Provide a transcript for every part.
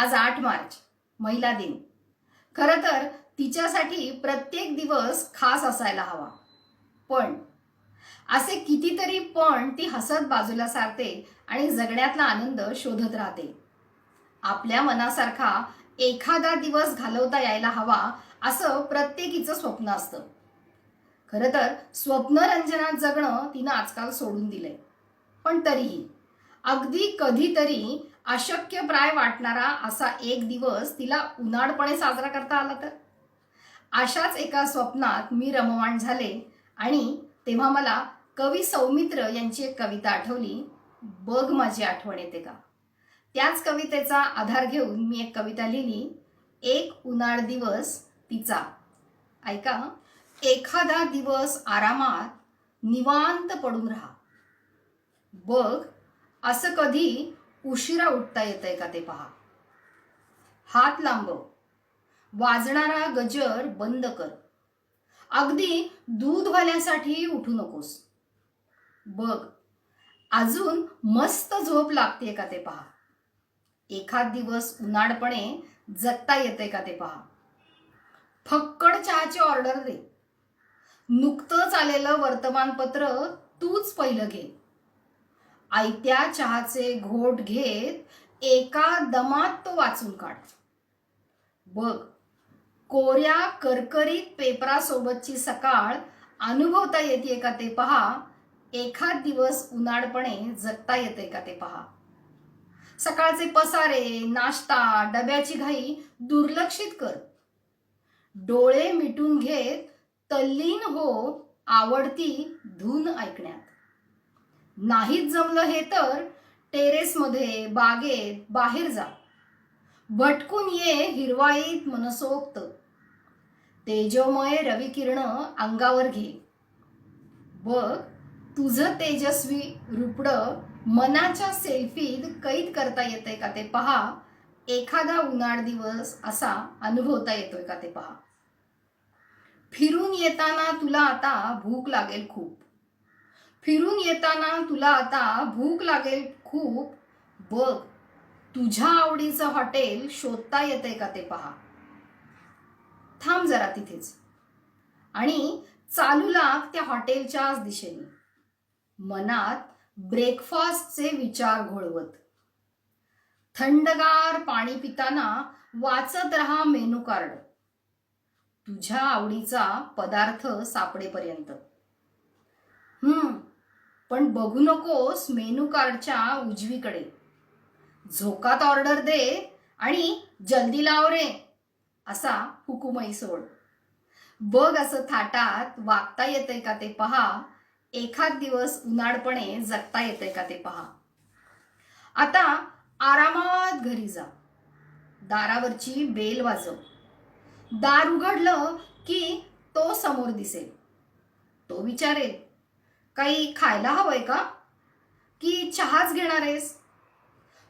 आज 8 मार्च महिला दिन. खरं तर तिच्यासाठी प्रत्येक दिवस खास असायला हवा. पण असे कितीतरी पण ती हसत बाजूला सारते आणि जगण्यातला आनंद शोधत राहते. आपल्या मनासारखा एखादा दिवस घालवता यायला हवा असं प्रत्येकीचं स्वप्न असतं. खरं तर स्वप्नरंजनात जगणं तिनं आजकाल सोडून दिलंय. पण तरीही अगदी कधीतरी अशक्यप्राय वाटणारा असा एक दिवस तिला उनाडपणे साजरा करता आला तर. अशाच एका स्वप्नात मी रममाण झाले आणि तेव्हा मला कवी सौमित्र यांची एक कविता आठवली. बघ माझी आठवण येते का. त्याच कवितेचा आधार घेऊन मी एक कविता लिहिली. एक उन्हाळ दिवस तिचा. ऐका. एखादा दिवस आरामात निवांत पडून राहा. बघ असं कधी उशिरा उठता येतंय का ते पहा. हात लांबव. वाजणारा गजर बंद कर. अगदी दूधवाल्यासाठी उठू नकोस. बघ अजून मस्त झोप लागते का ते पहा. एखाद दिवस उन्हाळपणे जगता येते का ते पहा. फक्कड चहाची ऑर्डर दे. नुकतंच आलेलं वर्तमानपत्र तूच पहिलं घे. आयत्या चहाचे घोट घेत एका दमात तो वाचून काढ. बघ कोऱ्या करकरीत पेपरासोबतची सकाळ अनुभवता येते का ते पहा. एखाद दिवस उन्हाळपणे जगता येते का ते पहा. सकाळचे पसारे, नाश्ता, डब्याची घाई दुर्लक्षित कर. डोळे मिटून घेत तल्लीन हो आवडती धून ऐकण्यात. नाहीच जमलं हे तर टेरेसमध्ये, बागेत, बाहेर जा. भटकून ये हिरवाईत मनसोक्त. तेजोमय रविकिरण अंगावर घे. बघ तुझं तेजस्वी रूपडं मनाच्या सेल्फीत कैद करता येते का ते पहा. एखादा उन्हाळ दिवस असा अनुभवता येतोय का ते पहा. फिरून येताना तुला आता भूक लागेल खूप. फिरून येताना तुला आता भूक लागेल खूप. बघ तुझ्या आवडीचं हॉटेल शोधता येते का ते पहा. थांब जरा तिथेच आणि चालू लाग त्या हॉटेलच्याच दिशेने. मनात ब्रेकफास्टचे विचार घोळवत. थंडगार पाणी पिताना वाचत रहा मेनू कार्ड. तुझ्या आवडीचा पदार्थ सापडेपर्यंत. पण बघू नकोस मेनू कार्डच्या उजवीकडे. झोकात ऑर्डर दे आणि जल्दी लाव रे असा हुकुमही सोड. बघ असं थाटात वागता येते का ते पहा. एखाद दिवस उन्हाळपणे जगता येते का ते पहा. आता आरामात घरी जा. दारावरची बेल वाजव. दार उघडलं की तो समोर दिसेल. तो विचारेल काही खायला हवंय का की चहाच घेणार आहेस.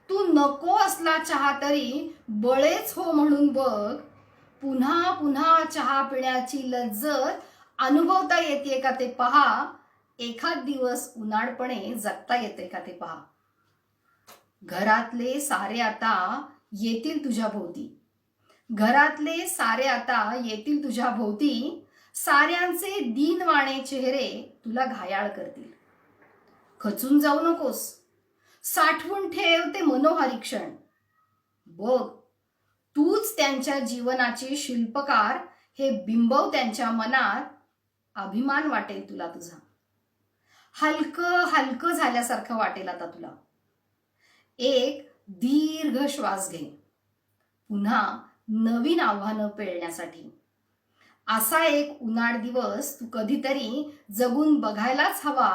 तू नको असला चहा तरी बळेच हो म्हणून बघ. पुन्हा पुन्हा चहा पिण्याची लज्जत अनुभवता येते का ते पहा. एखाद दिवस उन्हाळपणे जगता येते का ते पहा. घरातले सारे आता येतील तुझ्या भोवती. घरातले सारे आता येतील तुझ्या भोवती. साऱ्यांचे दीनवाणे चेहरे तुला घायाळ करतील. खचून जाऊ नकोस. साठवून ठेव ते मनोहारी क्षण. बघ तूच त्यांच्या जीवनाचे शिल्पकार हे बिंबव त्यांच्या मनात. अभिमान वाटेल तुला तुझा. हलकं हलकं झाल्यासारखं वाटेल आता तुला. एक दीर्घ श्वास घे. पुन्हा नवीन आव्हानं पेलण्यासाठी. असा एक उन्हाळ दिवस तू कधीतरी जगून बघायलाच हवा.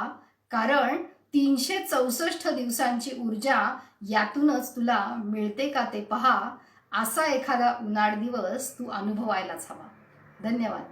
कारण 364 दिवसांची ऊर्जा यातूनच तुला मिळते का ते पहा. असा एखादा उन्हाळ दिवस तू अनुभवायलाच हवा. धन्यवाद.